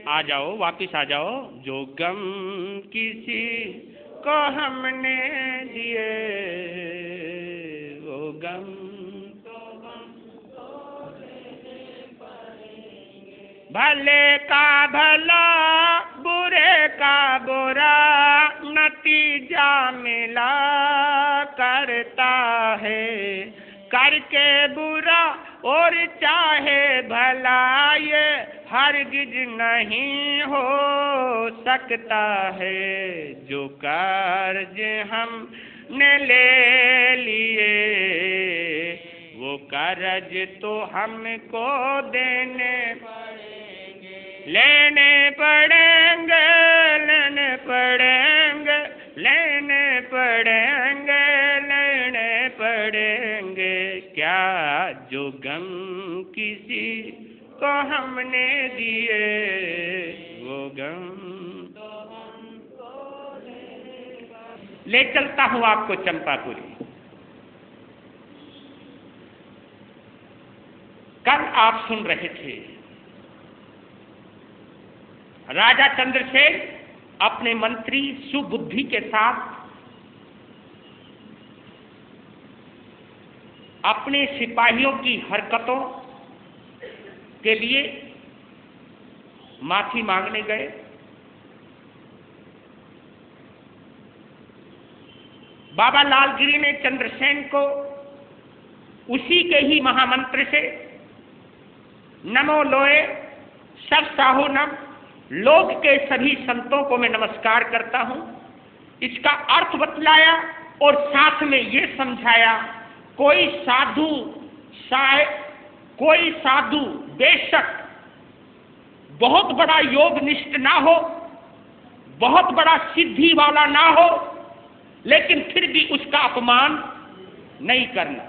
आ जाओ, वापिस आ जाओ। जो गम किसी को हमने दिए, वो गम भले का भला बुरे का बुरा नतीजा मिला करता है। करके बुरा और चाहे भला ये हरगिज नहीं हो सकता है। जो कर्ज हमने ले लिए, वो कर्ज तो हमको देने लेने पड़ेंगे, लेने पड़ेंगे, लेने पड़ेंगे, लेने पड़ेंगे। क्या जो गम किसी को हमने दिए, वो गम तो हमको ले चलता हूँ आपको चंपापुरी। कल आप सुन रहे थे राजा चंद्रसेन अपने मंत्री सुबुद्धि के साथ अपने सिपाहियों की हरकतों के लिए माफी मांगने गए। बाबा लालगिरी ने चंद्रसेन को उसी के ही महामंत्र से नमो लोए सब साहू नम, लोक के सभी संतों को मैं नमस्कार करता हूं, इसका अर्थ बतलाया और साथ में ये समझाया कोई साधु बेशक बहुत बड़ा योगनिष्ठ ना हो, बहुत बड़ा सिद्धि वाला ना हो, लेकिन फिर भी उसका अपमान नहीं करना।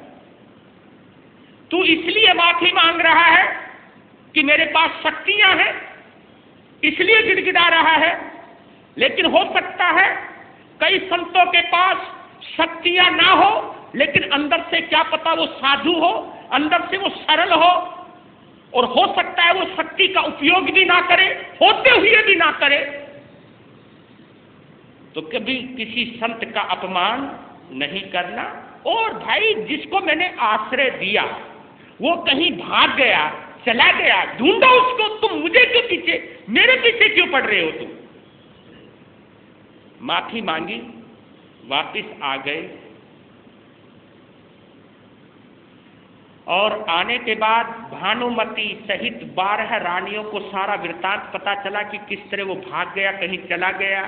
तू इसलिए माफी मांग रहा है कि मेरे पास शक्तियां हैं, इसलिए गिड़गिड़ा रहा है, लेकिन हो सकता है कई संतों के पास शक्तियां ना हो, लेकिन अंदर से क्या पता वो साधु हो, अंदर से वो सरल हो, और हो सकता है वो शक्ति का उपयोग भी ना करे, होते हुए भी ना करे। तो कभी किसी संत का अपमान नहीं करना। और भाई जिसको मैंने आश्रय दिया वो कहीं भाग गया, चला गया, ढूंढो उसको, तुम मुझे क्यों पीछे, मेरे पीछे क्यों पड़ रहे हो तुम। माफी मांगी, वापिस आ गए, और आने के बाद भानुमति सहित 12 रानियों को सारा वृत्तांत पता चला कि किस तरह वो भाग गया, कहीं चला गया।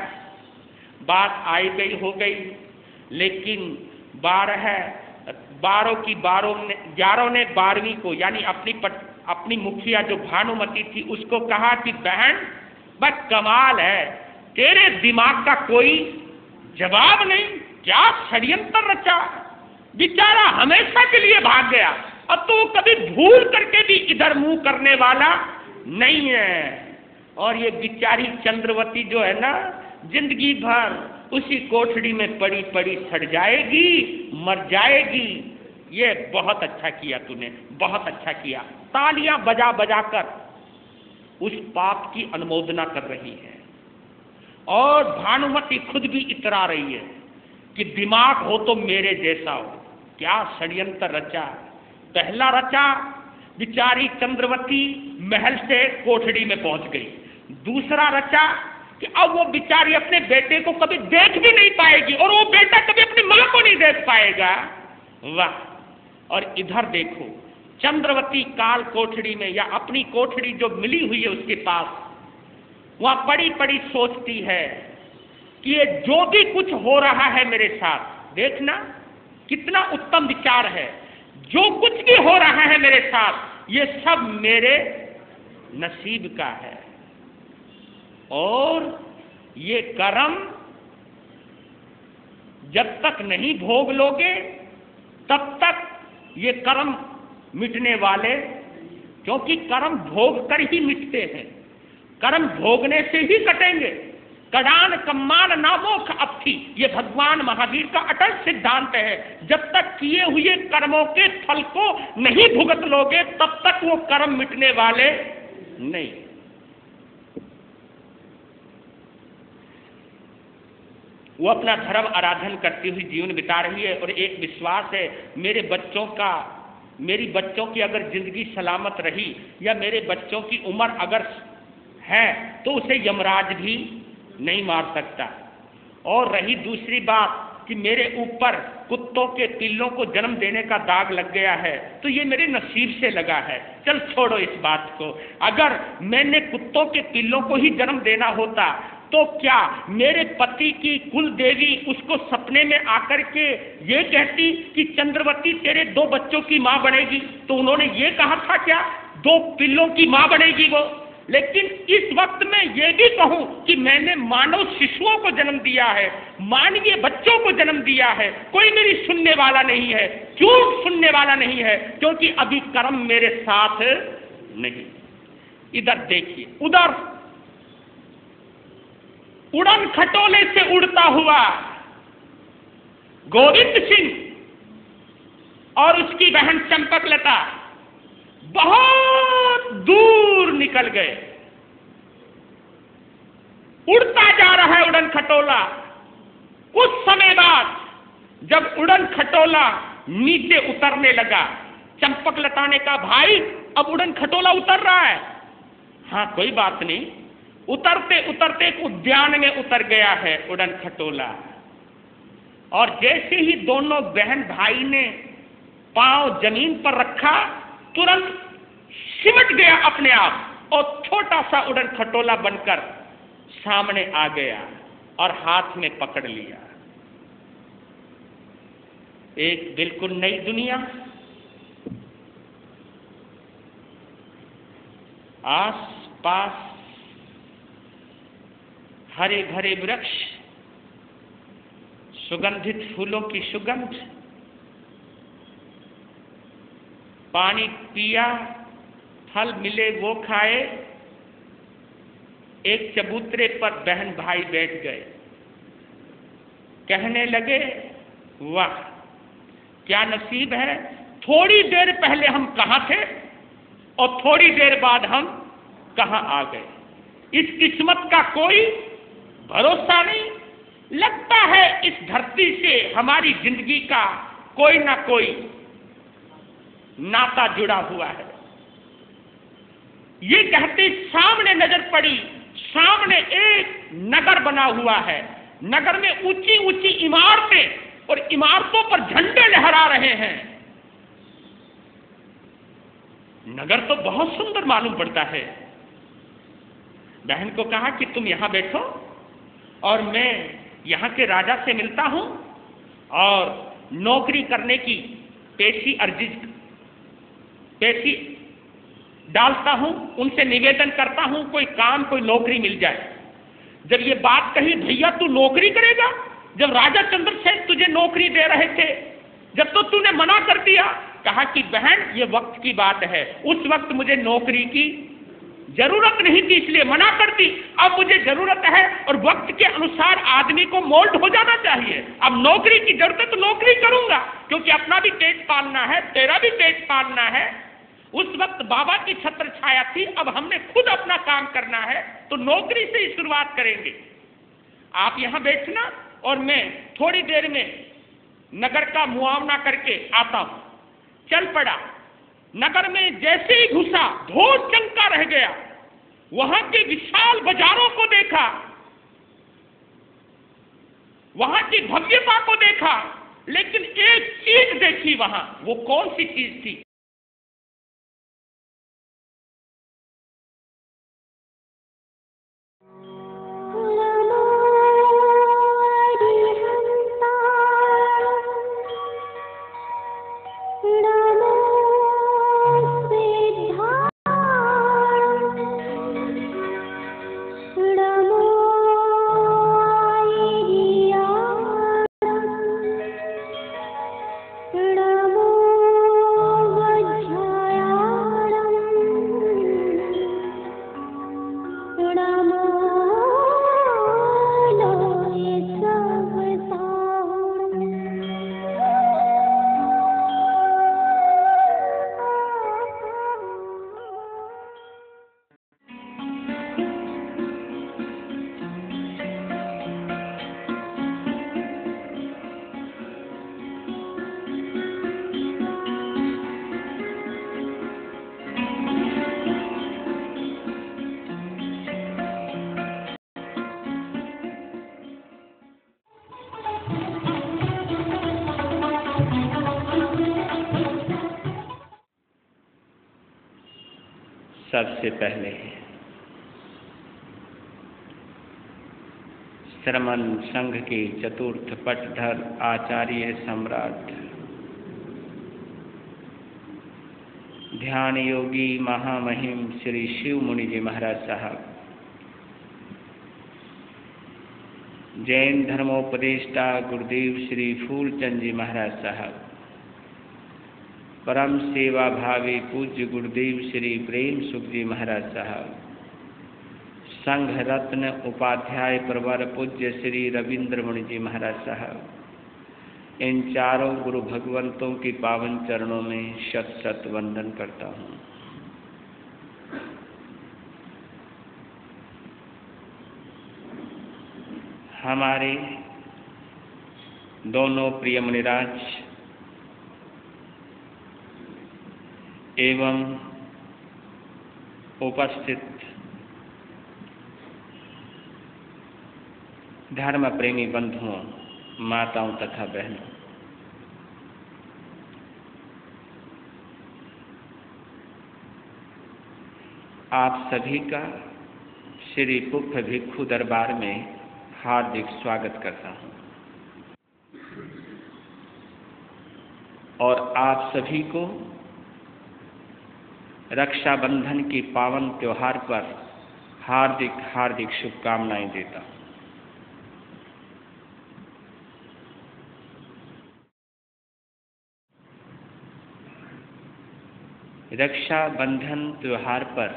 बात आई गई हो गई, लेकिन 11 ने 12वीं को यानी अपनी मुखिया जो भानुमति थी उसको कहा कि बहन बस कमाल है, तेरे दिमाग का कोई जवाब नहीं, क्या षड्यंत्र रचा, बेचारा हमेशा के लिए भाग गया, अब तो कभी भूल करके भी इधर मुंह करने वाला नहीं है। और ये बेचारी चंद्रवती जो है ना, जिंदगी भर उसी कोठड़ी में पड़ी पड़ी सड़ जाएगी, मर जाएगी। ये बहुत अच्छा किया तूने, बहुत अच्छा किया। तालियां बजा बजा कर उस पाप की अनुमोदना कर रही है, और भानुमति खुद भी इतरा रही है कि दिमाग हो तो मेरे जैसा हो, क्या षड्यंत्र रचा। पहला रचा, बिचारी चंद्रवती महल से कोठड़ी में पहुंच गई। दूसरा रचा कि अब वो बिचारी अपने बेटे को कभी देख भी नहीं पाएगी, और वो बेटा कभी अपनी मां को नहीं देख पाएगा। वाह। और इधर देखो, चंद्रवती काल कोठड़ी में या अपनी कोठड़ी जो मिली हुई है उसके पास, वहां पड़ी पड़ी सोचती है कि ये जो भी कुछ हो रहा है मेरे साथ, देखना कितना उत्तम विचार है, जो कुछ भी हो रहा है मेरे साथ ये सब मेरे नसीब का है, और ये कर्म जब तक नहीं भोग लोगे तब तक ये कर्म मिटने वाले, क्योंकि कर्म भोग कर ही मिटते हैं, कर्म भोगने से ही कटेंगे। कडान कम्मान नामोख अर्थी, ये भगवान महावीर का अटल सिद्धांत है। जब तक किए हुए कर्मों के फल को नहीं भुगत लोगे तब तक वो कर्म मिटने वाले नहीं। वो अपना धर्म आराधन करती हुई जीवन बिता रही है और एक विश्वास है मेरे बच्चों की अगर जिंदगी सलामत रही या मेरे बच्चों की उम्र अगर है तो उसे यमराज भी नहीं मार सकता। और रही दूसरी बात कि मेरे ऊपर कुत्तों के पिल्लों को जन्म देने का दाग लग गया है तो ये मेरे नसीब से लगा है। चल छोड़ो इस बात को, अगर मैंने कुत्तों के पिल्लों को ही जन्म देना होता तो क्या मेरे पति की कुल देवी उसको सपने में आकर के ये कहती कि चंद्रवती तेरे 2 बच्चों की मां बनेगी? तो उन्होंने ये कहा था क्या 2 पिल्लों की मां बनेगी वो? लेकिन इस वक्त मैं ये भी कहूं कि मैंने मानव शिशुओं को जन्म दिया है, मानवीय बच्चों को जन्म दिया है, कोई मेरी सुनने वाला नहीं है। क्यों सुनने वाला नहीं है? क्योंकि अभी कर्म मेरे साथ नहीं। इधर देखिए, उधर उड़न खटोले से उड़ता हुआ गोविंद सिंह और उसकी बहन चंपकलता बहुत दूर निकल गए। उड़ता जा रहा है उड़न खटोला। कुछ समय बाद जब उड़न खटोला नीचे उतरने लगा, चंपकलता ने कहा भाई अब उड़न खटोला उतर रहा है। हाँ कोई बात नहीं। उतरते उतरते एक उद्यान में उतर गया है उड़न खटोला, और जैसे ही दोनों बहन भाई ने पांव जमीन पर रखा तुरंत सिमट गया अपने आप और छोटा सा उड़न खटोला बनकर सामने आ गया और हाथ में पकड़ लिया। एक बिल्कुल नई दुनिया, आस पास हरे भरे वृक्ष, सुगंधित फूलों की सुगंध, पानी पिया, फल मिले वो खाए। एक चबूतरे पर बहन भाई बैठ गए, कहने लगे वाह क्या नसीब है, थोड़ी देर पहले हम कहां थे और थोड़ी देर बाद हम कहां आ गए। इस किस्मत का कोई भरोसा नहीं। लगता है इस धरती से हमारी जिंदगी का कोई ना कोई नाता जुड़ा हुआ है। ये कहते सामने नजर पड़ी, सामने एक नगर बना हुआ है, नगर में ऊंची ऊंची इमारतें और इमारतों पर झंडे लहरा रहे हैं। नगर तो बहुत सुंदर मालूम पड़ता है। बहन को कहा कि तुम यहां बैठो और मैं यहां के राजा से मिलता हूं और नौकरी करने की पेशी डालता हूं, उनसे निवेदन करता हूं कोई काम कोई नौकरी मिल जाए। जब ये बात कही भैया तू नौकरी करेगा, जब राजा चंद्रसेन तुझे नौकरी दे रहे थे, जब तो तूने मना कर दिया। कहा कि बहन ये वक्त की बात है, उस वक्त मुझे नौकरी की जरूरत नहीं थी इसलिए मना कर दी, अब मुझे जरूरत है और वक्त के अनुसार आदमी को मोल्ड हो जाना चाहिए। अब नौकरी की जरूरत है तो नौकरी करूंगा, क्योंकि अपना भी पेट पालना है, तेरा भी पेट पालना है। उस वक्त बाबा की छत्र छाया थी, अब हमने खुद अपना काम करना है तो नौकरी से ही शुरुआत करेंगे। आप यहां बैठना और मैं थोड़ी देर में नगर का मुआवना करके आता हूं। चल पड़ा, नगर में जैसे ही घुसा ढोल चमका रह गया। वहां के विशाल बाजारों को देखा, वहां की भव्यता को देखा, लेकिन एक चीज देखी वहां। वो कौन सी चीज थी? सबसे पहले श्रमण संघ के चतुर्थ पटधर आचार्य सम्राट ध्यान योगी महामहिम श्री शिव मुनि जी महाराज साहब, जैन धर्मोपदेष्टा गुरुदेव श्री फूलचंद जी महाराज साहब, परम सेवा भावी पूज्य गुरुदेव श्री प्रेम सुख जी महाराज साहब, संघ रत्न उपाध्याय प्रवर पूज्य श्री रविंद्र मुनि जी महाराज साहब, इन चारों गुरु भगवंतों के पावन चरणों में शत शत वंदन करता हूँ। हमारे दोनों प्रिय मुनिराज एवं उपस्थित धर्म प्रेमी बंधुओं, माताओं तथा बहनों, आप सभी का श्री पुप्प भिक्षु दरबार में हार्दिक स्वागत करता हूं और आप सभी को रक्षाबंधन के पावन त्योहार पर हार्दिक हार्दिक शुभकामनाएं देता हूं। रक्षाबंधन त्योहार पर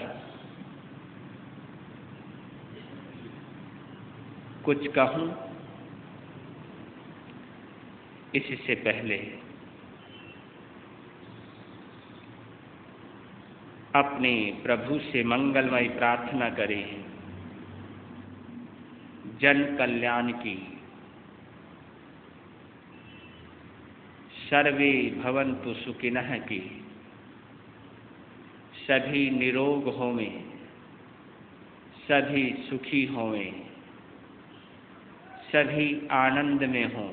कुछ कहूं इससे पहले अपने प्रभु से मंगलमय प्रार्थना करें, जन कल्याण की। सर्वे भवन्तु सुखिनः की, सभी निरोग होवें, सभी सुखी होवें, सभी आनंद में हों।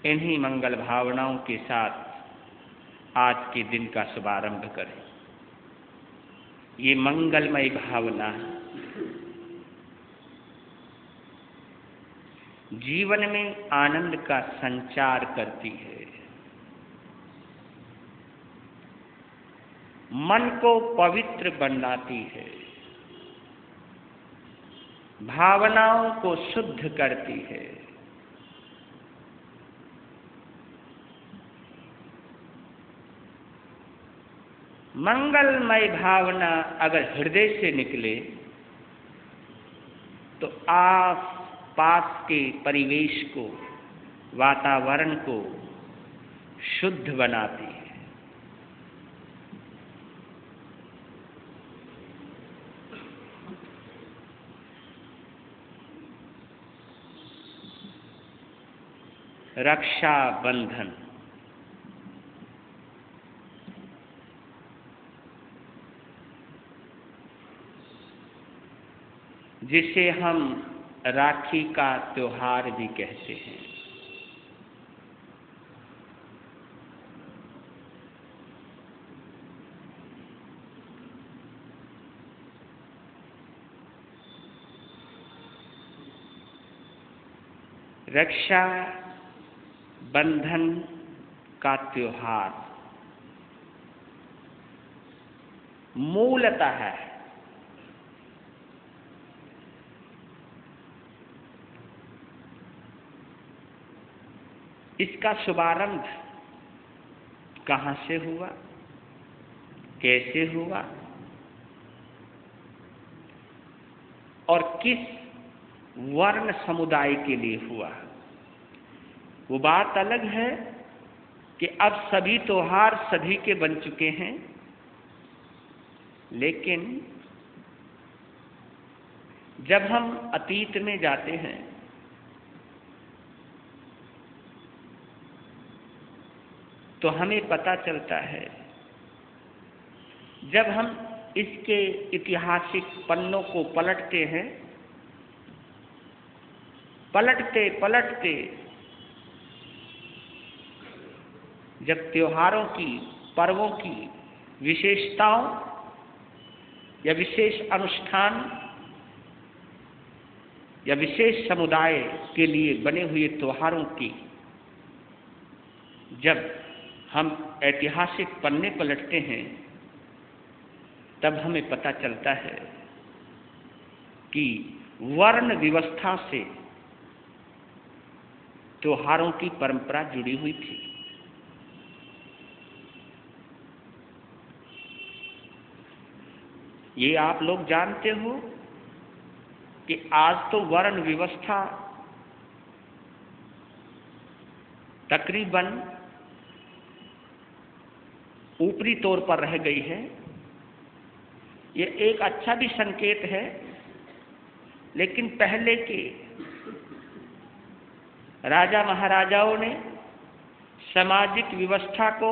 इन्हीं मंगल भावनाओं के साथ आज के दिन का शुभारंभ करें। ये मंगलमय भावना जीवन में आनंद का संचार करती है, मन को पवित्र बनाती है, भावनाओं को शुद्ध करती है। मंगलमय भावना अगर हृदय से निकले तो आस पास के परिवेश को, वातावरण को शुद्ध बनाती है। रक्षाबंधन जिसे हम राखी का त्योहार भी कहते हैं, रक्षा बंधन का त्योहार मूलतः है इसका शुभारंभ कहाँ से हुआ, कैसे हुआ और किस वर्ण समुदाय के लिए हुआ, वो बात अलग है कि अब सभी त्योहार सभी के बन चुके हैं। लेकिन जब हम अतीत में जाते हैं तो हमें पता चलता है, जब हम इसके ऐतिहासिक पन्नों को पलटते हैं, पलटते पलटते जब त्योहारों की, पर्वों की विशेषताओं या विशेष अनुष्ठान या विशेष समुदाय के लिए बने हुए त्योहारों की जब हम ऐतिहासिक पन्ने पलटते हैं तब हमें पता चलता है कि वर्ण व्यवस्था से त्योहारों की परंपरा जुड़ी हुई थी। ये आप लोग जानते हो कि आज तो वर्ण व्यवस्था तकरीबन ऊपरी तौर पर रह गई है। ये एक अच्छा भी संकेत है, लेकिन पहले के राजा महाराजाओं ने सामाजिक व्यवस्था को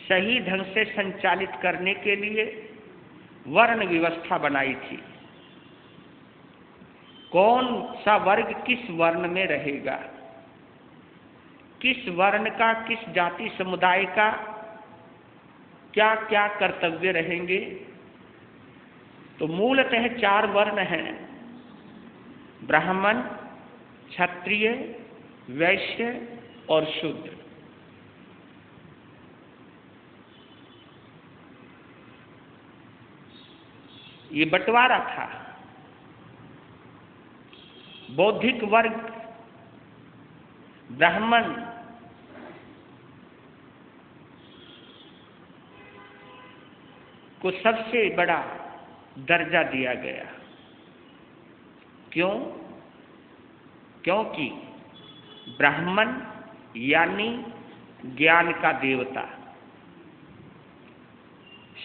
सही ढंग से संचालित करने के लिए वर्ण व्यवस्था बनाई थी। कौन सा वर्ग किस वर्ण में रहेगा, किस वर्ण का, किस जाति समुदाय का क्या क्या कर्तव्य रहेंगे। तो मूलतः 4 वर्ण हैं: ब्राह्मण, क्षत्रिय, वैश्य और शूद्र। ये बंटवारा था। बौद्धिक वर्ग ब्राह्मण को सबसे बड़ा दर्जा दिया गया। क्यों? क्योंकि ब्राह्मण यानी ज्ञान का देवता।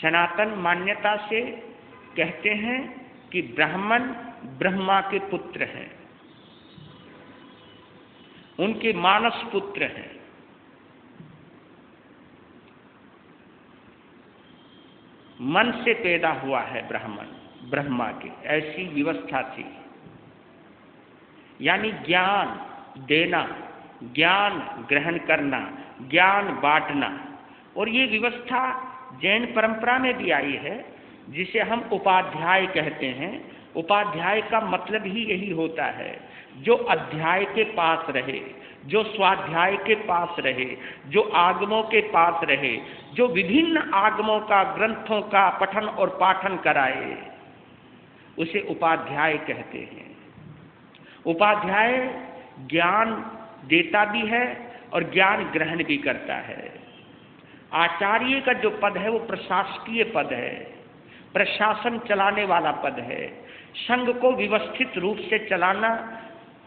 सनातन मान्यता से कहते हैं कि ब्राह्मण ब्रह्मा के पुत्र हैं, उनके मानस पुत्र हैं। मन से पैदा हुआ है ब्राह्मण ब्रह्मा के, ऐसी व्यवस्था थी। यानी ज्ञान देना, ज्ञान ग्रहण करना, ज्ञान बांटना। और ये व्यवस्था जैन परंपरा में भी आई है, जिसे हम उपाध्याय कहते हैं। उपाध्याय का मतलब ही यही होता है, जो अध्याय के पास रहे, जो स्वाध्याय के पास रहे, जो आगमों के पास रहे, जो विभिन्न आगमों का, ग्रंथों का पठन और पाठन कराए, उसे उपाध्याय कहते हैं। उपाध्याय ज्ञान देता भी है और ज्ञान ग्रहण भी करता है। आचार्य का जो पद है वो प्रशासकीय पद है, प्रशासन चलाने वाला पद है। संघ को व्यवस्थित रूप से चलाना,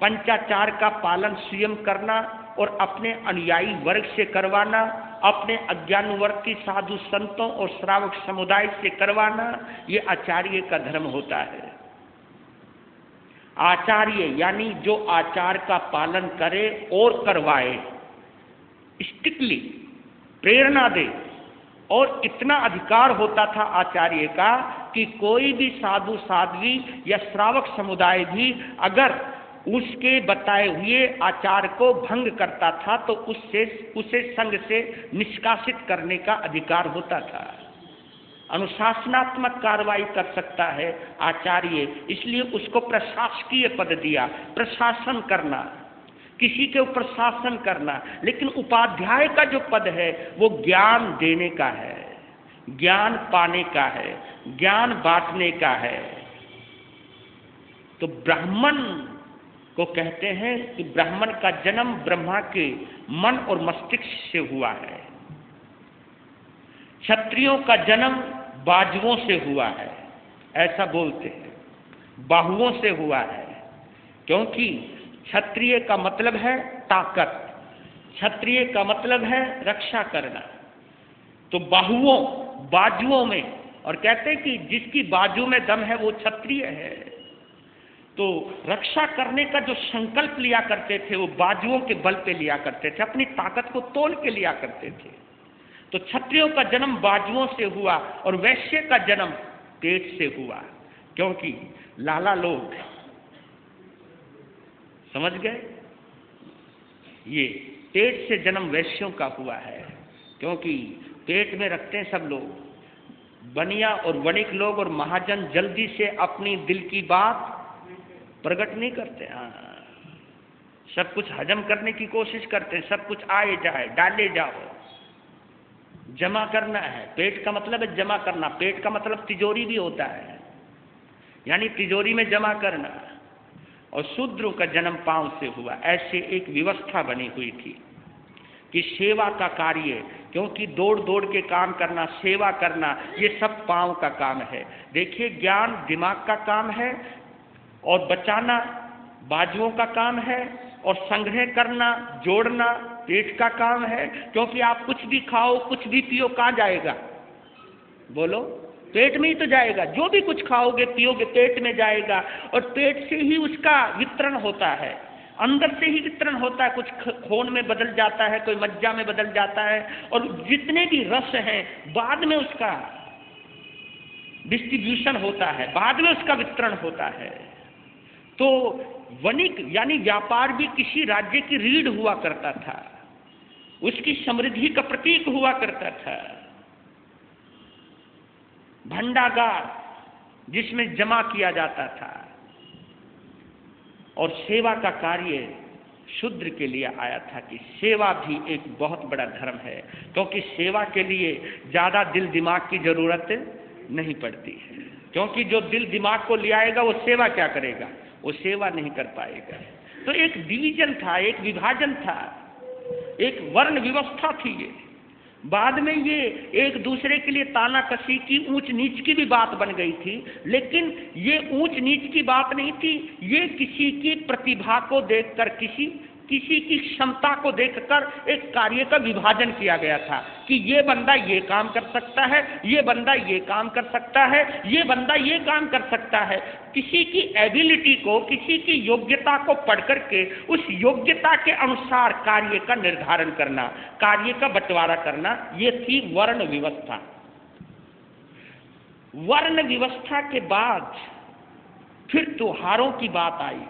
पंचाचार का पालन स्वयं करना और अपने अनुयायी वर्ग से करवाना, अपने अज्ञान वर्ग की साधु संतों और श्रावक समुदाय से करवाना, ये आचार्य का धर्म होता है। आचार्य यानी जो आचार का पालन करे और करवाए, स्ट्रिक्टली प्रेरणा दे। और इतना अधिकार होता था आचार्य का कि कोई भी साधु साध्वी या श्रावक समुदाय भी अगर उसके बताए हुए आचार को भंग करता था तो उसे संघ से निष्कासित करने का अधिकार होता था। अनुशासनात्मक कार्रवाई कर सकता है आचार्य, इसलिए उसको प्रशासकीय पद दिया। प्रशासन करना, किसी के ऊपर शासन करना। लेकिन उपाध्याय का जो पद है वो ज्ञान देने का है, ज्ञान पाने का है, ज्ञान बांटने का है। तो ब्राह्मण को कहते हैं कि ब्राह्मण का जन्म ब्रह्मा के मन और मस्तिष्क से हुआ है। क्षत्रियों का जन्म बाजुओं से हुआ है, ऐसा बोलते हैं, बाहुओं से हुआ है। क्योंकि क्षत्रिय का मतलब है ताकत, क्षत्रिय का मतलब है रक्षा करना। तो बाहुओं, बाजुओं में, और कहते हैं कि जिसकी बाजू में दम है वो क्षत्रिय है। तो रक्षा करने का जो संकल्प लिया करते थे वो बाजुओं के बल पे लिया करते थे, अपनी ताकत को तोल के लिया करते थे। तो क्षत्रियों का जन्म बाजुओं से हुआ और वैश्य का जन्म पेट से हुआ। क्योंकि लाला लोग, समझ गए, ये पेट से जन्म वैश्यों का हुआ है। क्योंकि पेट में रखते हैं सब लोग, बनिया और वणिक लोग और महाजन जल्दी से अपनी दिल की बात प्रकट नहीं करते। हाँ, सब कुछ हजम करने की कोशिश करते हैं, सब कुछ आए जाए डाले जाओ, जमा करना है। पेट का मतलब है जमा करना, पेट का मतलब तिजोरी भी होता है, यानी तिजोरी में जमा करना। और शूद्रों का जन्म पांव से हुआ, ऐसे एक व्यवस्था बनी हुई थी कि सेवा का कार्य, क्योंकि दौड़ दौड़ के काम करना, सेवा करना, ये सब पांव का काम है। देखिए, ज्ञान दिमाग का काम है और बचाना बाजुओं का काम है, और संग्रह करना जोड़ना पेट का काम है। क्योंकि आप कुछ भी खाओ कुछ भी पियो, कहाँ जाएगा? बोलो, पेट में ही तो जाएगा। जो भी कुछ खाओगे पियोगे पेट में जाएगा, और पेट से ही उसका वितरण होता है, अंदर से ही वितरण होता है। कुछ खून में बदल जाता है, कोई मज्जा में बदल जाता है, और जितने भी रस हैं बाद में उसका डिस्ट्रीब्यूशन होता है, बाद में उसका वितरण होता है। तो वणिक यानी व्यापार भी किसी राज्य की रीढ़ हुआ करता था, उसकी समृद्धि का प्रतीक हुआ करता था। भंडागार जिसमें जमा किया जाता था, और सेवा का कार्य शूद्र के लिए आया था कि सेवा भी एक बहुत बड़ा धर्म है, क्योंकि सेवा के लिए ज्यादा दिल दिमाग की जरूरत नहीं पड़ती है। क्योंकि जो दिल दिमाग को ले आएगा वो सेवा क्या करेगा? वो सेवा नहीं कर पाएगा। तो एक डिवीजन था, एक विभाजन था, एक वर्ण व्यवस्था थी। ये बाद में ये एक दूसरे के लिए ताना कसी की, ऊंच नीच की भी बात बन गई थी। लेकिन ये ऊंच नीच की बात नहीं थी, ये किसी की प्रतिभा को देखकर, किसी की क्षमता को देखकर एक कार्य का विभाजन किया गया था कि ये बंदा ये काम कर सकता है, ये बंदा ये काम कर सकता है, ये बंदा ये काम कर सकता है। किसी की एबिलिटी को, किसी की योग्यता को पढ़ करके उस योग्यता के अनुसार कार्य का निर्धारण करना, कार्य का बंटवारा करना, ये थी वर्ण व्यवस्था। वर्ण व्यवस्था के बाद फिर त्योहारों की बात आई,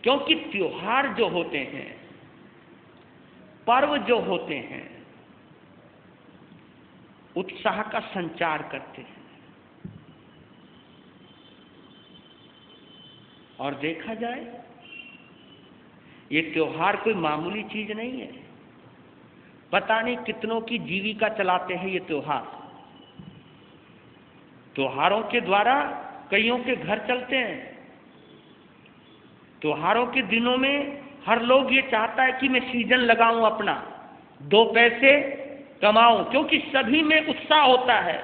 क्योंकि त्योहार जो होते हैं, पर्व जो होते हैं, उत्साह का संचार करते हैं। और देखा जाए ये त्योहार कोई मामूली चीज नहीं है। पता नहीं कितनों की जीविका चलाते हैं ये त्योहार। त्योहारों के द्वारा कईयों के घर चलते हैं। त्योहारों के दिनों में हर लोग ये चाहता है कि मैं सीजन लगाऊं, अपना 2 पैसे कमाऊं, क्योंकि सभी में उत्साह होता है,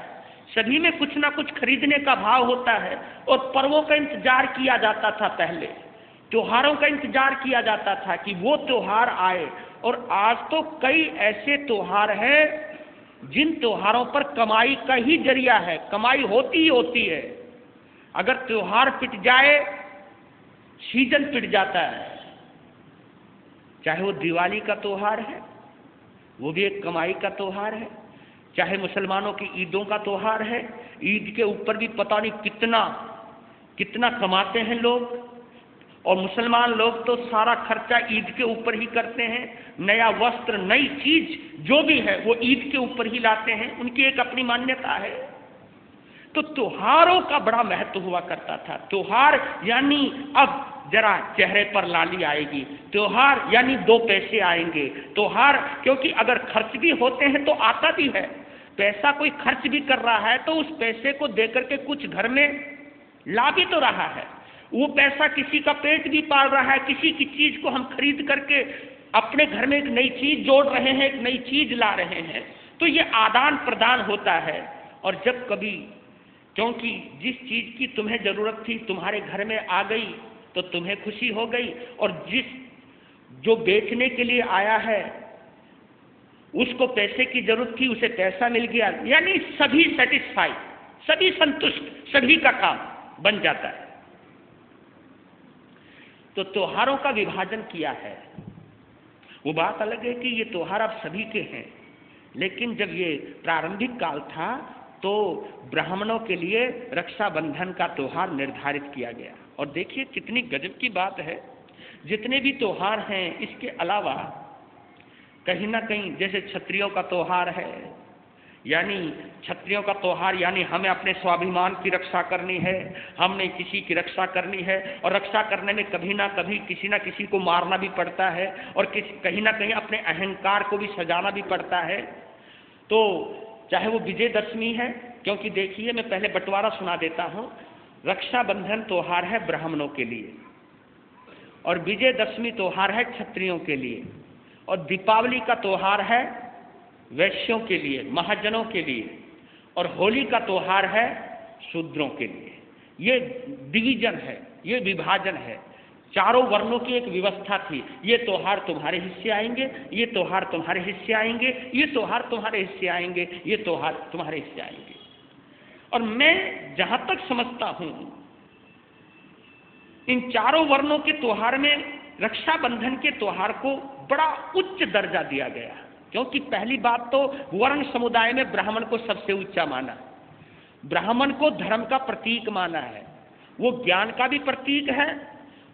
सभी में कुछ ना कुछ खरीदने का भाव होता है। और पर्वों का इंतजार किया जाता था, पहले त्योहारों का इंतजार किया जाता था कि वो त्योहार आए। और आज तो कई ऐसे त्योहार हैं जिन त्योहारों पर कमाई का ही जरिया है, कमाई होती ही होती है। अगर त्योहार पिट जाए, सीजन पिट जाता है। चाहे वो दिवाली का त्योहार है, वो भी एक कमाई का त्योहार है। चाहे मुसलमानों की ईदों का त्योहार है, ईद के ऊपर भी पता नहीं कितना कितना कमाते हैं लोग। और मुसलमान लोग तो सारा खर्चा ईद के ऊपर ही करते हैं। नया वस्त्र, नई चीज जो भी है वो ईद के ऊपर ही लाते हैं, उनकी एक अपनी मान्यता है। तो त्योहारों का बड़ा महत्व हुआ करता था। त्योहार यानी अब जरा चेहरे पर लाली आएगी, त्योहार यानी 2 पैसे आएंगे। त्योहार क्योंकि अगर खर्च भी होते हैं तो आता भी है, पैसा कोई खर्च भी कर रहा है तो उस पैसे को देकर के कुछ घर में ला भी तो रहा है। वो पैसा किसी का पेट भी पाल रहा है, किसी की चीज को हम खरीद करके अपने घर में एक नई चीज जोड़ रहे हैं, एक नई चीज ला रहे हैं। तो ये आदान प्रदान होता है। और जब कभी, क्योंकि जिस चीज की तुम्हें जरूरत थी तुम्हारे घर में आ गई तो तुम्हें खुशी हो गई, और जो बेचने के लिए आया है उसको पैसे की जरूरत थी, उसे पैसा मिल गया, यानी सभी सेटिस्फाई, सभी संतुष्ट, सभी का काम बन जाता है। तो त्योहारों का विभाजन किया है। वो बात अलग है कि ये त्योहार अब सभी के हैं, लेकिन जब ये प्रारंभिक काल था तो ब्राह्मणों के लिए रक्षाबंधन का त्योहार निर्धारित किया गया। और देखिए कितनी गजब की बात है, जितने भी त्योहार हैं इसके अलावा कहीं ना कहीं, जैसे क्षत्रियों का त्योहार है यानी क्षत्रियों का त्योहार, यानी हमें अपने स्वाभिमान की रक्षा करनी है, हमने किसी की रक्षा करनी है, और रक्षा करने में कभी ना कभी किसी ना किसी को मारना भी पड़ता है, और कहीं ना कहीं अपने अहंकार को भी सजाना भी पड़ता है। तो चाहे वो विजयदशमी है, क्योंकि देखिए मैं पहले बंटवारा सुना देता हूँ। रक्षाबंधन त्योहार है ब्राह्मणों के लिए, और विजयदशमी त्योहार है क्षत्रियों के लिए, और दीपावली का त्योहार है वैश्यों के लिए, महाजनों के लिए, और होली का त्योहार है शूद्रों के लिए। ये डिवीजन है, ये विभाजन है। चारों वर्णों की एक व्यवस्था थी। ये त्योहार तुम्हारे हिस्से आएंगे, ये त्योहार तुम्हारे हिस्से आएंगे, ये त्योहार तुम्हारे हिस्से आएंगे, ये त्योहार तुम्हारे हिस्से आएंगे। और मैं जहां तक समझता हूं, इन चारों वर्णों के त्योहार में रक्षाबंधन के त्योहार को बड़ा उच्च दर्जा दिया गया, क्योंकि पहली बात तो वर्ण समुदाय में ब्राह्मण को सबसे ऊंचा माना, ब्राह्मण को धर्म का प्रतीक माना है। वो ज्ञान का भी प्रतीक है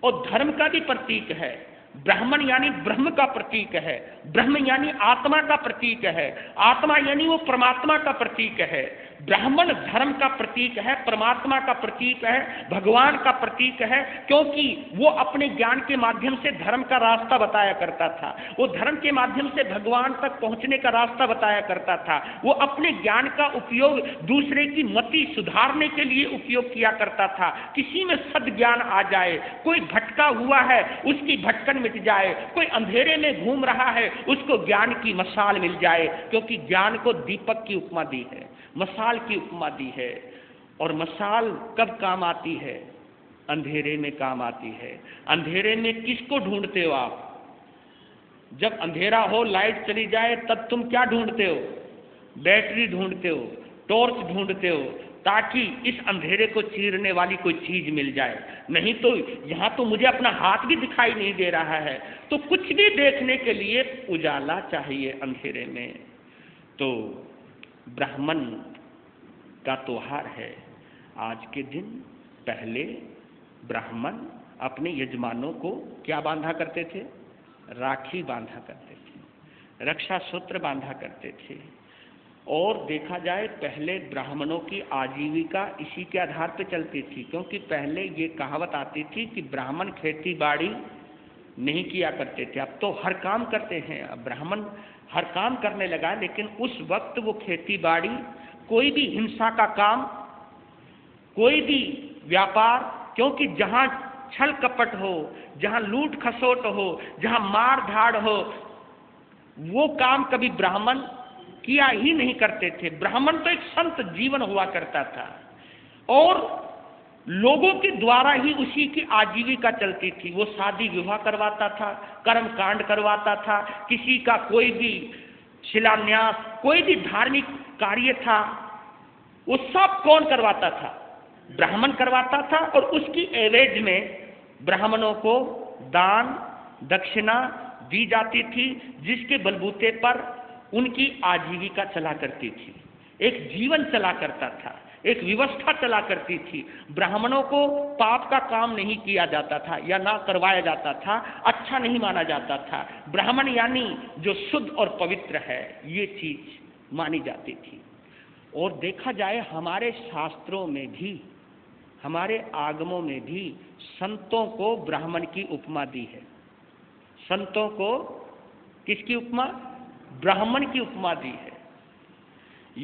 और धर्म का भी प्रतीक है। ब्राह्मण यानी ब्रह्म का प्रतीक है, ब्रह्म यानी आत्मा का प्रतीक है, आत्मा यानी वो परमात्मा का प्रतीक है। ब्राह्मण धर्म का प्रतीक है, परमात्मा का प्रतीक है, भगवान का प्रतीक है, क्योंकि वो अपने ज्ञान के माध्यम से धर्म का रास्ता बताया करता था, वो धर्म के माध्यम से भगवान तक पहुंचने का रास्ता बताया करता था। वो अपने ज्ञान का उपयोग दूसरे की मति सुधारने के लिए उपयोग किया करता था। किसी में सद्ज्ञान आ जाए, कोई भटका हुआ है उसकी भटकन मिट जाए, कोई अंधेरे में घूम रहा है उसको ज्ञान की मशाल मिल जाए, क्योंकि ज्ञान को दीपक की उपमा दी है, मशाल की उपमा दी है। और मशाल कब काम आती है? अंधेरे में काम आती है। अंधेरे में किसको ढूंढते हो आप? जब अंधेरा हो, लाइट चली जाए, तब तुम क्या ढूंढते हो? बैटरी ढूंढते हो, टॉर्च ढूंढते हो, ताकि इस अंधेरे को चीरने वाली कोई चीज मिल जाए। नहीं तो यहां तो मुझे अपना हाथ भी दिखाई नहीं दे रहा है, तो कुछ भी देखने के लिए उजाला चाहिए अंधेरे में। तो ब्राह्मण का त्योहार है आज के दिन। पहले ब्राह्मण अपने यजमानों को क्या बांधा करते थे? राखी बांधा करते थे, रक्षा सूत्र बांधा करते थे। और देखा जाए पहले ब्राह्मणों की आजीविका इसी के आधार पर चलती थी, क्योंकि पहले ये कहावत आती थी कि ब्राह्मण खेती बाड़ी नहीं किया करते थे। अब तो हर काम करते हैं, अब ब्राह्मण हर काम करने लगा, लेकिन उस वक्त वो खेती बाड़ी, कोई भी हिंसा का काम, कोई भी व्यापार, क्योंकि जहां छल कपट हो, जहां लूट खसोट हो, जहां मार धाड़ हो, वो काम कभी ब्राह्मण किया ही नहीं करते थे। ब्राह्मण तो एक संत जीवन हुआ करता था, और लोगों के द्वारा ही उसी की आजीविका चलती थी। वो शादी विवाह करवाता था, कर्म कांड करवाता था, किसी का कोई भी शिलान्यास, कोई भी धार्मिक कार्य था, वो सब कौन करवाता था? ब्राह्मण करवाता था। और उसकी एवज में ब्राह्मणों को दान दक्षिणा दी जाती थी, जिसके बलबूते पर उनकी आजीविका चला करती थी, एक जीवन चला करता था, एक व्यवस्था चला करती थी। ब्राह्मणों को पाप का काम नहीं किया जाता था या ना करवाया जाता था, अच्छा नहीं माना जाता था। ब्राह्मण यानी जो शुद्ध और पवित्र है, ये चीज मानी जाती थी। और देखा जाए हमारे शास्त्रों में भी, हमारे आगमों में भी संतों को ब्राह्मण की उपमा दी है। संतों को किसकी उपमा? ब्राह्मण की उपमा दी है।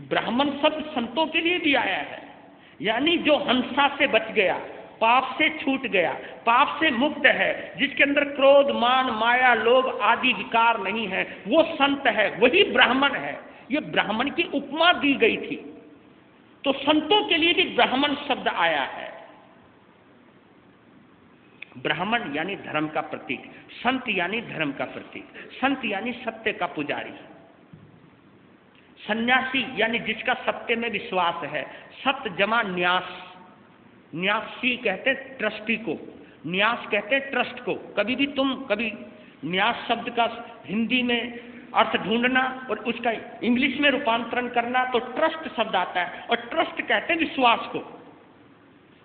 ब्राह्मण शब्द संतों के लिए भी आया है, यानी जो हंसा से बच गया, पाप से छूट गया, पाप से मुक्त है, जिसके अंदर क्रोध मान माया लोभ आदि विकार नहीं है, वो संत है, वही ब्राह्मण है। ये ब्राह्मण की उपमा दी गई थी। तो संतों के लिए भी ब्राह्मण शब्द आया है। ब्राह्मण यानी धर्म का प्रतीक, संत यानी धर्म का प्रतीक, संत यानी सत्य का पुजारी, सन्यासी यानी जिसका सत्य में विश्वास है। सत्य जमा न्यास, न्यासी कहते ट्रस्टी को, न्यास कहते ट्रस्ट को। कभी न्यास शब्द का हिंदी में अर्थ ढूंढना और उसका इंग्लिश में रूपांतरण करना, तो ट्रस्ट शब्द आता है, और ट्रस्ट कहते हैं विश्वास को।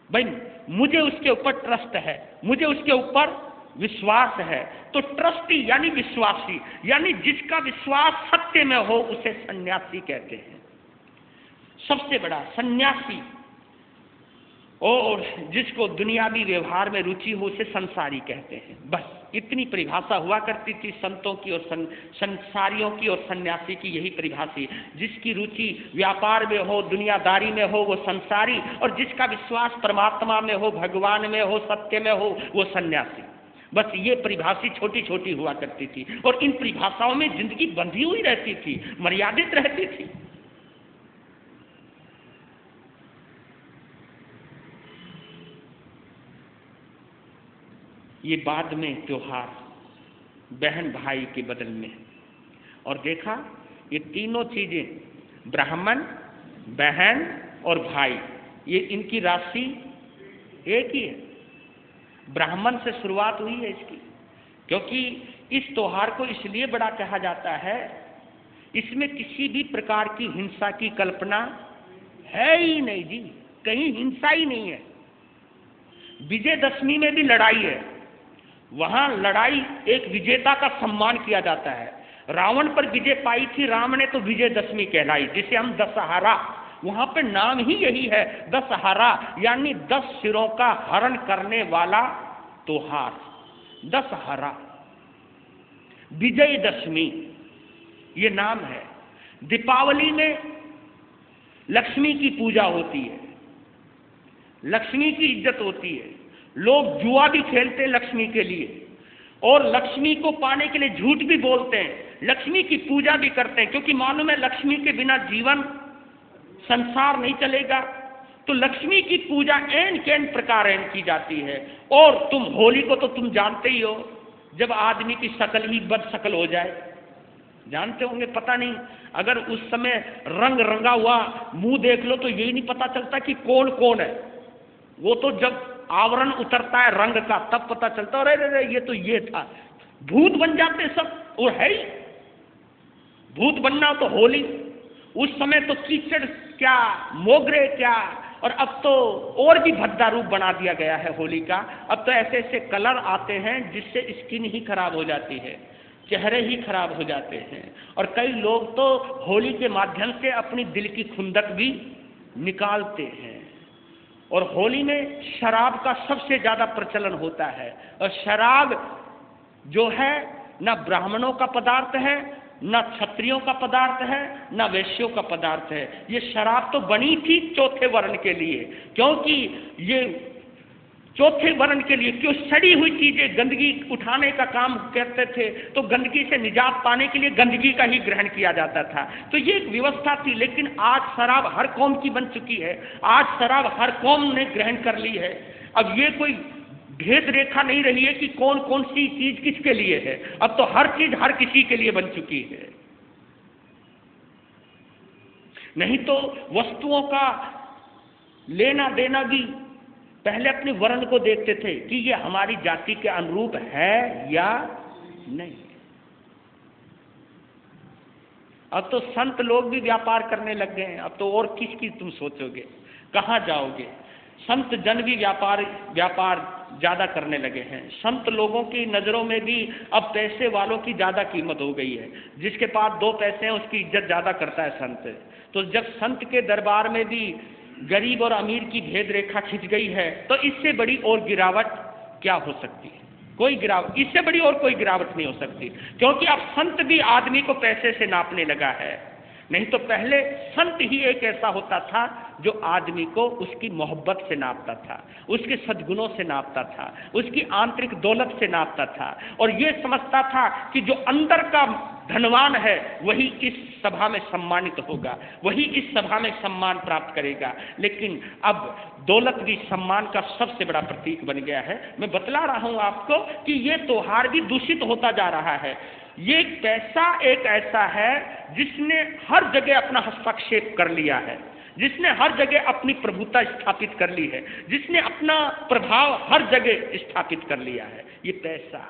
भाई मुझे उसके ऊपर ट्रस्ट है, मुझे उसके ऊपर विश्वास है। तो ट्रस्टी यानी विश्वासी, यानी जिसका विश्वास सत्य में हो, उसे सन्यासी कहते हैं। सबसे बड़ा सन्यासी, और जिसको दुनियावी व्यवहार में रुचि हो उसे संसारी कहते हैं। बस इतनी परिभाषा हुआ करती थी संतों की और संसारियों की और सन्यासी की, यही परिभाषा। जिसकी रुचि व्यापार में हो, दुनियादारी में हो, वो संसारी, और जिसका विश्वास परमात्मा में हो, भगवान में हो, सत्य में हो, वो सन्यासी। बस ये परिभाषा छोटी छोटी हुआ करती थी, और इन परिभाषाओं में जिंदगी बंधी हुई रहती थी, मर्यादित रहती थी। ये बाद में त्योहार बहन भाई के बदल में, और देखा ये तीनों चीजें, ब्राह्मण, बहन और भाई, ये इनकी राशि एक ही है। ब्राह्मण से शुरुआत हुई है इसकी, क्योंकि इस त्योहार को इसलिए बड़ा कहा जाता है, इसमें किसी भी प्रकार की हिंसा की कल्पना है ही नहीं जी, कहीं हिंसा ही नहीं है। विजयदशमी में भी लड़ाई है, वहां लड़ाई एक विजेता का सम्मान किया जाता है। रावण पर विजय पाई थी राम ने, तो विजयदशमी कहलाई, जिसे हम दशहरा, वहां पे नाम ही यही है दशहरा, यानी 10 सिरों का हरण करने वाला त्योहार, दशहरा, विजयदशमी ये नाम है। दीपावली में लक्ष्मी की पूजा होती है, लक्ष्मी की इज्जत होती है, लोग जुआ भी खेलते हैं लक्ष्मी के लिए, और लक्ष्मी को पाने के लिए झूठ भी बोलते हैं, लक्ष्मी की पूजा भी करते हैं, क्योंकि मालूम है लक्ष्मी के बिना जीवन संसार नहीं चलेगा। तो लक्ष्मी की पूजा एन कैन प्रकार की जाती है। और तुम होली को तो तुम जानते ही हो, जब आदमी की शकल ही बदशकल हो जाए, जानते होंगे, पता नहीं, अगर उस समय रंग रंगा हुआ मुंह देख लो तो यही नहीं पता चलता कि कौन कौन है। वो तो जब आवरण उतरता है रंग का तब पता चलता है, अरे ये तो ये था। भूत बन जाते सब, और है ही भूत बनना तो होली, उस समय तो कीचड़ क्या, मोगरे क्या, और अब तो और भी भद्दा रूप बना दिया गया है होली का। अब तो ऐसे ऐसे कलर आते हैं जिससे स्किन ही खराब हो जाती है, चेहरे ही खराब हो जाते हैं, और कई लोग तो होली के माध्यम से अपनी दिल की खुंदक भी निकालते हैं। और होली में शराब का सबसे ज्यादा प्रचलन होता है, और शराब जो है ना ब्राह्मणों का पदार्थ है, ना क्षत्रियों का पदार्थ है, ना वैश्यों का पदार्थ है। ये शराब तो बनी थी चौथे वर्ण के लिए, क्योंकि ये चौथे वर्ण के लिए, क्यों, सड़ी हुई चीजें गंदगी उठाने का काम करते थे, तो गंदगी से निजात पाने के लिए गंदगी का ही ग्रहण किया जाता था। तो ये एक व्यवस्था थी। लेकिन आज शराब हर कौम की बन चुकी है, आज शराब हर कौम ने ग्रहण कर ली है। अब ये कोई भेद रेखा नहीं रही है कि कौन कौन सी चीज किसके लिए है, अब तो हर चीज हर किसी के लिए बन चुकी है। नहीं तो वस्तुओं का लेना देना भी पहले अपने वर्ण को देखते थे कि ये हमारी जाति के अनुरूप है या नहीं। अब तो संत लोग भी व्यापार करने लग गए हैं, अब तो और किसकी तुम सोचोगे, कहाँ जाओगे। संत जन भी व्यापार ज्यादा करने लगे हैं। संत लोगों की नजरों में भी अब पैसे वालों की ज्यादा कीमत हो गई है, जिसके पास 2 पैसे हैं उसकी इज्जत ज्यादा करता है संत। तो जब संत के दरबार में भी गरीब और अमीर की भेद रेखा खिंच गई है, तो इससे बड़ी और गिरावट क्या हो सकती है? कोई गिरावट, इससे बड़ी और कोई गिरावट नहीं हो सकती, क्योंकि अब संत भी आदमी को पैसे से नापने लगा है। नहीं तो पहले संत ही एक ऐसा होता था जो आदमी को उसकी मोहब्बत से नापता था, उसके सद्गुणों से नापता था, उसकी आंतरिक दौलत से नापता था, और ये समझता था कि जो अंदर का धनवान है वही इस सभा में सम्मानित होगा, वही इस सभा में सम्मान प्राप्त करेगा। लेकिन अब दौलत भी सम्मान का सबसे बड़ा प्रतीक बन गया है। मैं बतला रहा हूं आपको कि ये त्योहार भी दूषित होता जा रहा है। ये पैसा एक ऐसा है जिसने हर जगह अपना हस्तक्षेप कर लिया है, जिसने हर जगह अपनी प्रभुता स्थापित कर ली है, जिसने अपना प्रभाव हर जगह स्थापित कर लिया है। ये पैसा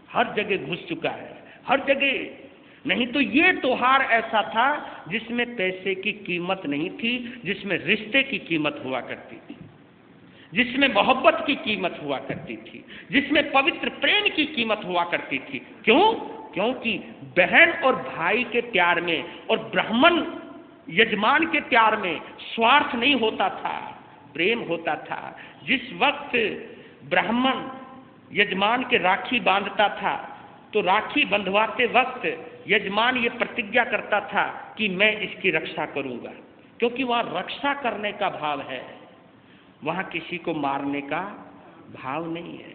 हर जगह घुस चुका है, हर जगह। नहीं तो ये त्योहार ऐसा था जिसमें पैसे की कीमत नहीं थी, जिसमें रिश्ते की कीमत हुआ करती थी, जिसमें मोहब्बत की कीमत हुआ करती थी, जिसमें पवित्र प्रेम की कीमत हुआ करती थी। क्यों? क्योंकि बहन और भाई के प्यार में और ब्राह्मण यजमान के प्यार में स्वार्थ नहीं होता था, प्रेम होता था। जिस वक्त ब्राह्मण यजमान के राखी बांधता था तो राखी बंधवाते वक्त यजमान ये प्रतिज्ञा करता था कि मैं इसकी रक्षा करूंगा, क्योंकि वहां रक्षा करने का भाव है, वहां किसी को मारने का भाव नहीं है।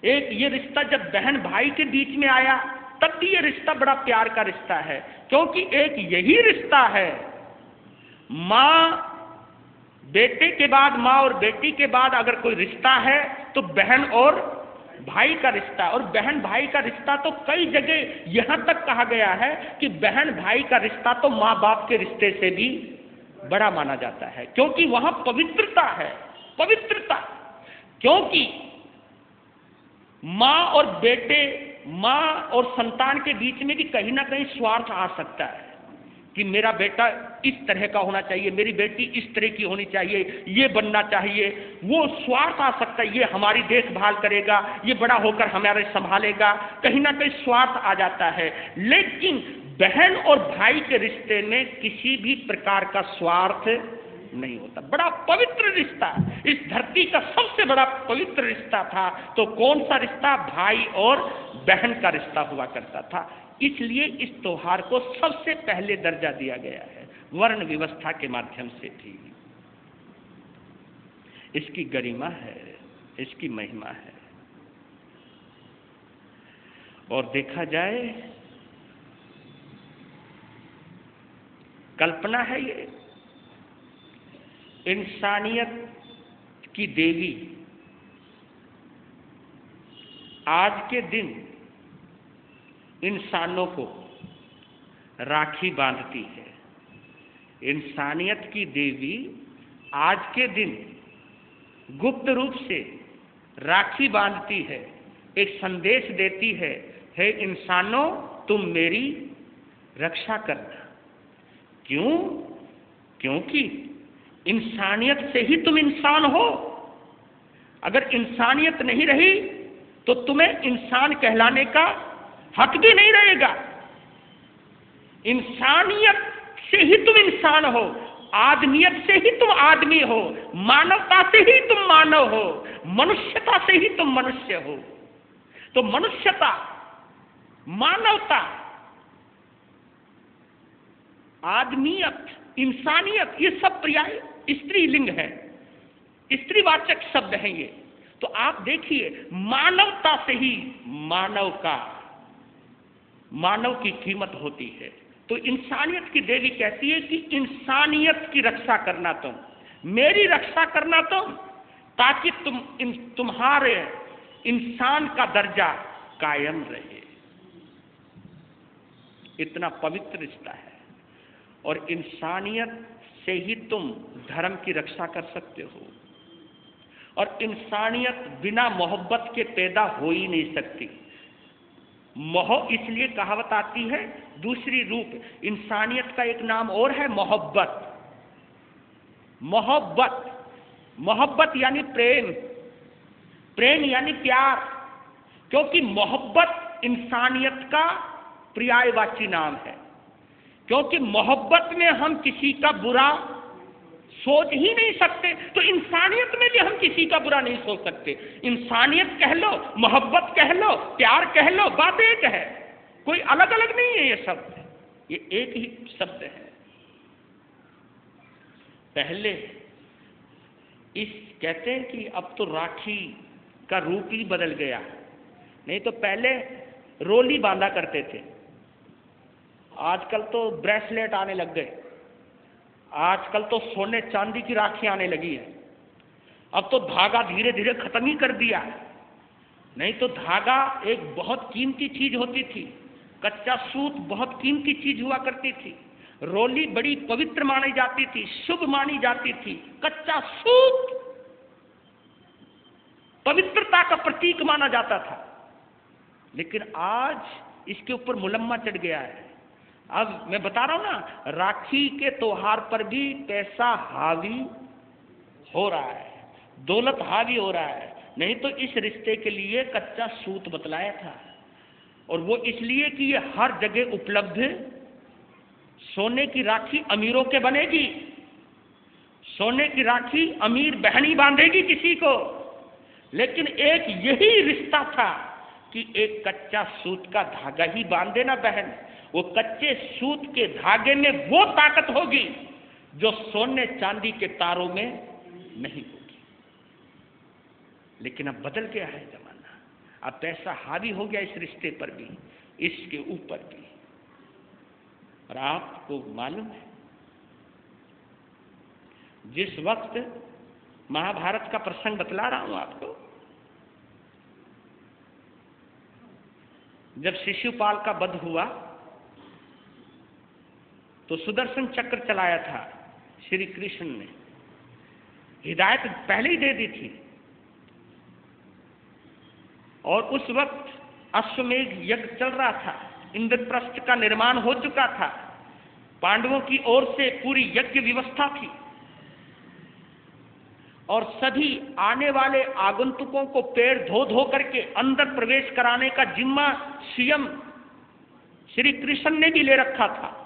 एक ये रिश्ता जब बहन भाई के बीच में आया तब भी ये रिश्ता बड़ा प्यार का रिश्ता है, क्योंकि एक यही रिश्ता है माँ बेटे के बाद, माँ और बेटी के बाद अगर कोई रिश्ता है तो बहन और भाई का रिश्ता। और बहन भाई का रिश्ता तो कई जगह यहां तक कहा गया है कि बहन भाई का रिश्ता तो माँ बाप के रिश्ते से भी बड़ा माना जाता है, क्योंकि वहां पवित्रता है, पवित्रता। क्योंकि माँ और बेटे, माँ और संतान के बीच में भी कहीं ना कहीं स्वार्थ आ सकता है कि मेरा बेटा इस तरह का होना चाहिए, मेरी बेटी इस तरह की होनी चाहिए, ये बनना चाहिए, वो स्वार्थ आ सकता है, ये हमारी देखभाल करेगा, ये बड़ा होकर हमारे संभालेगा, कहीं ना कहीं स्वार्थ आ जाता है। लेकिन बहन और भाई के रिश्ते में किसी भी प्रकार का स्वार्थ नहीं होता, बड़ा पवित्र रिश्ता, इस धरती का सबसे बड़ा पवित्र रिश्ता था। तो कौन सा रिश्ता? भाई और बहन का रिश्ता हुआ करता था। इसलिए इस त्योहार को सबसे पहले दर्जा दिया गया है, वर्ण व्यवस्था के माध्यम से भी। इसकी गरिमा है, इसकी महिमा है। और देखा जाए, कल्पना है ये, इंसानियत की देवी आज के दिन इंसानों को राखी बांधती है। इंसानियत की देवी आज के दिन गुप्त रूप से राखी बांधती है, एक संदेश देती है, हे इंसानों तुम मेरी रक्षा करना। क्यों? क्योंकि इंसानियत से ही तुम इंसान हो। अगर इंसानियत नहीं रही तो तुम्हें इंसान कहलाने का हक भी नहीं रहेगा। इंसानियत से ही तुम इंसान हो, आदमियत से ही तुम आदमी हो, मानवता से ही तुम मानव हो, मनुष्यता से ही तुम मनुष्य हो। तो मनुष्यता, मानवता, आदमियत, इंसानियत, ये सब पर्याय स्त्रीलिंग है, स्त्रीवाचक शब्द हैं ये। तो आप देखिए, मानवता से ही मानव की कीमत होती है। तो इंसानियत की देवी कहती है कि इंसानियत की रक्षा करना तुम, मेरी रक्षा करना तुम, ताकि तुम्हारे इंसान का दर्जा कायम रहे। इतना पवित्र रिश्ता है। और इंसानियत से ही तुम धर्म की रक्षा कर सकते हो। और इंसानियत बिना मोहब्बत के पैदा हो ही नहीं सकती। इसलिए कहावत आती है, दूसरी रूप इंसानियत का एक नाम और है मोहब्बत। मोहब्बत, मोहब्बत यानी प्रेम, प्रेम यानी प्यार। क्योंकि मोहब्बत इंसानियत का पर्यायवाची नाम है। क्योंकि मोहब्बत में हम किसी का बुरा सोच ही नहीं सकते, तो इंसानियत में भी हम किसी का बुरा नहीं सोच सकते। इंसानियत कह लो, मोहब्बत कह लो, प्यार कह लो, बात एक है, कोई अलग अलग नहीं है। ये शब्द, ये एक ही शब्द है। पहले कहते हैं कि अब तो राखी का रूप ही बदल गया, नहीं तो पहले रोली बांधा करते थे, आजकल तो ब्रेसलेट आने लग गए, आजकल तो सोने चांदी की राखी आने लगी है। अब तो धागा धीरे धीरे खत्म ही कर दिया। नहीं तो धागा एक बहुत कीमती चीज होती थी, कच्चा सूत बहुत कीमती चीज हुआ करती थी, रोली बड़ी पवित्र मानी जाती थी, शुभ मानी जाती थी। कच्चा सूत पवित्रता का प्रतीक माना जाता था। लेकिन आज इसके ऊपर मुलम्मा चढ़ गया है। अब मैं बता रहा हूं ना, राखी के त्योहार पर भी पैसा हावी हो रहा है, दौलत हावी हो रहा है। नहीं तो इस रिश्ते के लिए कच्चा सूत बतलाया था, और वो इसलिए कि ये हर जगह उपलब्ध सोने की राखी अमीरों के बनेगी, सोने की राखी अमीर बहन ही बांधेगी किसी को। लेकिन एक यही रिश्ता था कि एक कच्चा सूत का धागा ही बांध देना बहन। वो कच्चे सूत के धागे में वो ताकत होगी जो सोने चांदी के तारों में नहीं होगी। लेकिन अब बदल गया है जमाना, अब पैसा हावी हो गया इस रिश्ते पर भी, इसके ऊपर भी। और आपको मालूम है, जिस वक्त महाभारत का प्रसंग बतला रहा हूं आपको, जब शिशुपाल का वध हुआ तो सुदर्शन चक्र चलाया था श्री कृष्ण ने, हिदायत पहले ही दे दी थी। और उस वक्त अश्वमेध यज्ञ चल रहा था, इंद्रप्रस्थ का निर्माण हो चुका था, पांडवों की ओर से पूरी यज्ञ व्यवस्था थी और सभी आने वाले आगंतुकों को पैर धो धो करके अंदर प्रवेश कराने का जिम्मा स्वयं श्री कृष्ण ने भी ले रखा था।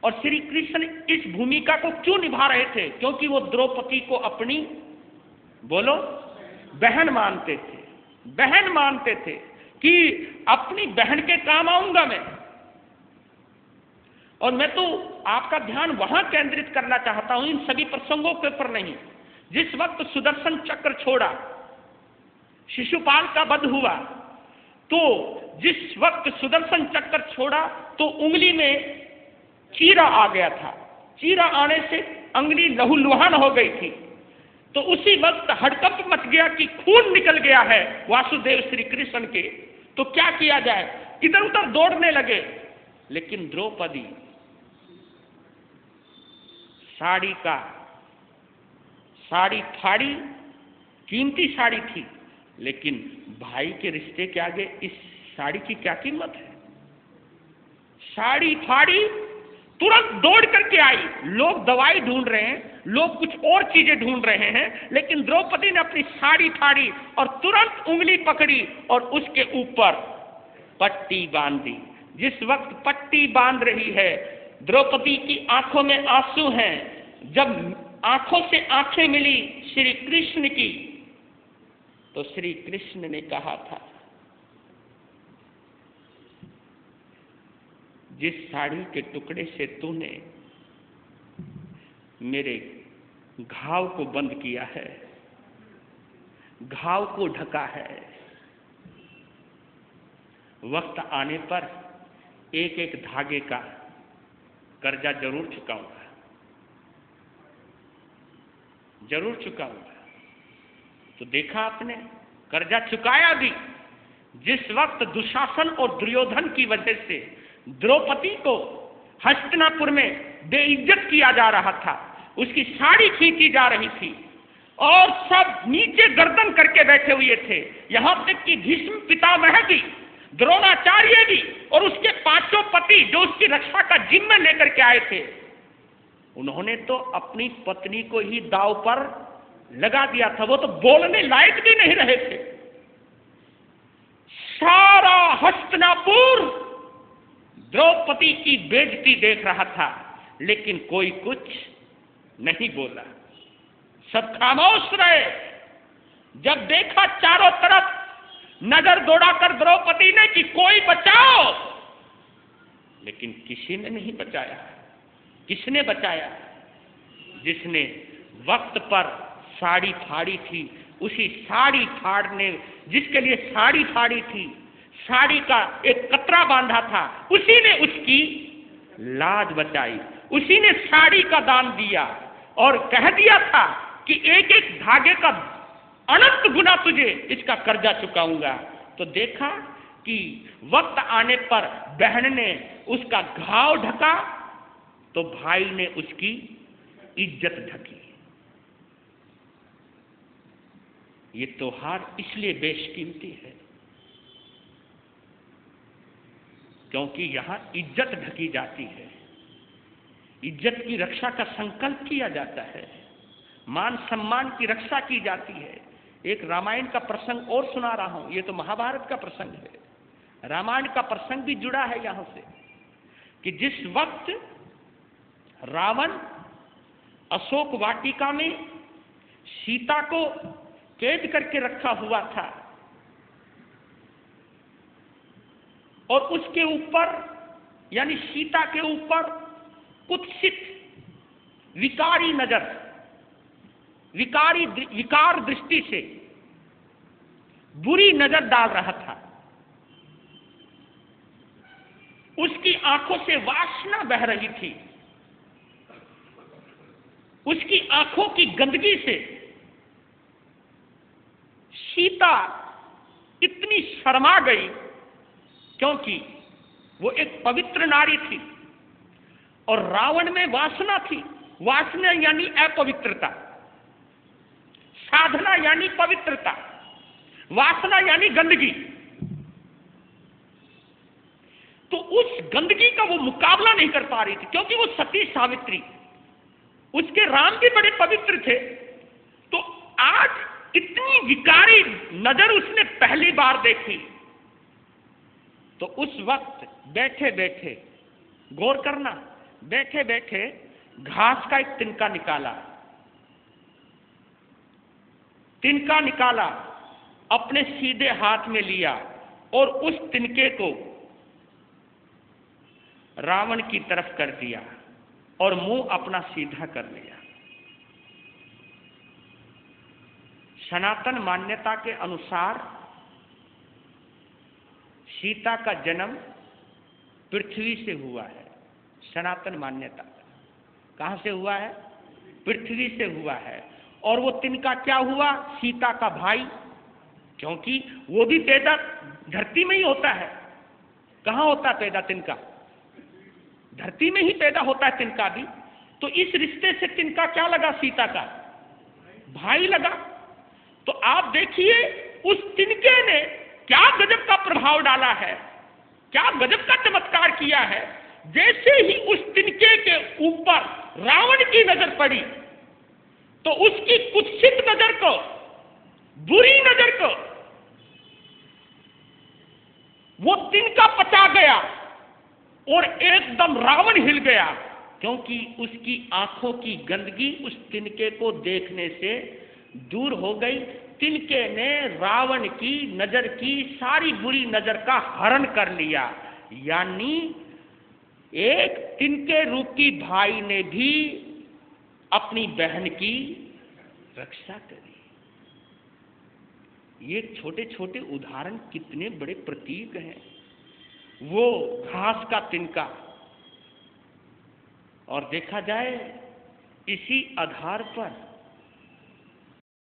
और श्री कृष्ण इस भूमिका को क्यों निभा रहे थे? क्योंकि वो द्रौपदी को अपनी, बोलो, बहन मानते थे, बहन मानते थे कि अपनी बहन के काम आऊंगा मैं। और मैं तो आपका ध्यान वहां केंद्रित करना चाहता हूं, इन सभी प्रसंगों के ऊपर नहीं। जिस वक्त सुदर्शन चक्र छोड़ा, शिशुपाल का वध हुआ, तो जिस वक्त सुदर्शन चक्र छोड़ा तो उंगली में चीरा आ गया था, चीरा आने से अंगुली लहूलुहान हो गई थी। तो उसी वक्त हड़कंप मच गया कि खून निकल गया है वासुदेव श्री कृष्ण के। तो क्या किया जाए, इधर उधर दौड़ने लगे। लेकिन द्रौपदी साड़ी फाड़ी, कीमती साड़ी थी, लेकिन भाई के रिश्ते के आगे इस साड़ी की क्या कीमत है। साड़ी फाड़ी, तुरंत दौड़ करके आई। लोग दवाई ढूंढ रहे हैं, लोग कुछ और चीजें ढूंढ रहे हैं, लेकिन द्रौपदी ने अपनी साड़ी फाड़ी और तुरंत उंगली पकड़ी और उसके ऊपर पट्टी बांधी। जिस वक्त पट्टी बांध रही है, द्रौपदी की आंखों में आंसू हैं। जब आंखों से आंखें मिली श्री कृष्ण की, तो श्री कृष्ण ने कहा था, जिस साड़ी के टुकड़े से तूने मेरे घाव को बंद किया है, घाव को ढका है, वक्त आने पर एक एक धागे का कर्जा जरूर चुकाऊंगा, जरूर चुकाऊंगा। तो देखा आपने, कर्जा चुकाया भी। जिस वक्त दुशासन और दुर्योधन की वजह से द्रौपदी को हस्तिनापुर में बेइज्जत किया जा रहा था, उसकी साड़ी खींची जा रही थी और सब नीचे गर्दन करके बैठे हुए थे। यहां तक कि भीष्म पितामह भी, द्रोणाचार्य भी और उसके पांचों पति जो उसकी रक्षा का जिम्मा लेकर के आए थे, उन्होंने तो अपनी पत्नी को ही दांव पर लगा दिया था। वो तो बोलने लायक भी नहीं रहे थे। सारा हस्तिनापुर द्रौपदी की बेइज्जती देख रहा था, लेकिन कोई कुछ नहीं बोला, सब खामोश रहे। जब देखा चारों तरफ नजर दौड़ाकर द्रौपदी ने कि कोई बचाओ, लेकिन किसी ने नहीं बचाया। किसने बचाया? जिसने वक्त पर साड़ी फाड़ी थी, उसी साड़ी फाड़ने, जिसके लिए साड़ी फाड़ी थी, साड़ी का एक कतरा बांधा था, उसी ने उसकी लाज बचाई, उसी ने साड़ी का दान दिया और कह दिया था कि एक एक धागे का अनंत गुना तुझे इसका कर्जा चुकाऊंगा। तो देखा कि वक्त आने पर बहन ने उसका घाव ढका तो भाई ने उसकी इज्जत ढकी। ये त्योहार इसलिए बेशकीमती है क्योंकि यहां इज्जत ढकी जाती है, इज्जत की रक्षा का संकल्प किया जाता है, मान सम्मान की रक्षा की जाती है। एक रामायण का प्रसंग और सुना रहा हूं, ये तो महाभारत का प्रसंग है, रामायण का प्रसंग भी जुड़ा है यहां से। कि जिस वक्त रावण अशोक वाटिका में सीता को कैद करके रखा हुआ था और उसके ऊपर यानी सीता के ऊपर कुत्सित विकारी नजर, विकार दृष्टि से बुरी नजर डाल रहा था, उसकी आंखों से वासना बह रही थी, उसकी आंखों की गंदगी से सीता इतनी शर्मा गई, क्योंकि वो एक पवित्र नारी थी और रावण में वासना थी। वासना यानी अपवित्रता, साधना यानी पवित्रता, वासना यानी गंदगी। तो उस गंदगी का वो मुकाबला नहीं कर पा रही थी, क्योंकि वो सती सावित्री, उसके राम भी बड़े पवित्र थे। तो आज इतनी विकारी नजर उसने पहली बार देखी। तो उस वक्त बैठे बैठे, गौर करना, बैठे बैठे घास का एक तिनका निकाला, अपने सीधे हाथ में लिया और उस तिनके को रावण की तरफ कर दिया और मुंह अपना सीधा कर लिया। सनातन मान्यता के अनुसार सीता का जन्म पृथ्वी से हुआ है। सनातन मान्यता कहां से हुआ है? पृथ्वी से हुआ है। और वो तिनका क्या हुआ? सीता का भाई, क्योंकि वो भी पैदा धरती में ही होता है। कहां होता है पैदा तिनका? धरती में ही पैदा होता है तिनका भी। तो इस रिश्ते से तिनका क्या लगा? सीता का भाई लगा। तो आप देखिए उस तिनके ने क्या गजब का प्रभाव डाला है, क्या गजब का चमत्कार किया है। जैसे ही उस तिनके के ऊपर रावण की नजर पड़ी तो उसकी कुत्सित नजर को, बुरी नजर को वो तिनका पचा गया और एकदम रावण हिल गया, क्योंकि उसकी आंखों की गंदगी उस तिनके को देखने से दूर हो गई। तिनके ने रावण की नजर की सारी बुरी नजर का हरण कर लिया। यानी एक तिनके रूपी भाई ने भी अपनी बहन की रक्षा करी। ये छोटे छोटे उदाहरण कितने बड़े प्रतीक हैं। वो घास का तिनका, और देखा जाए इसी आधार पर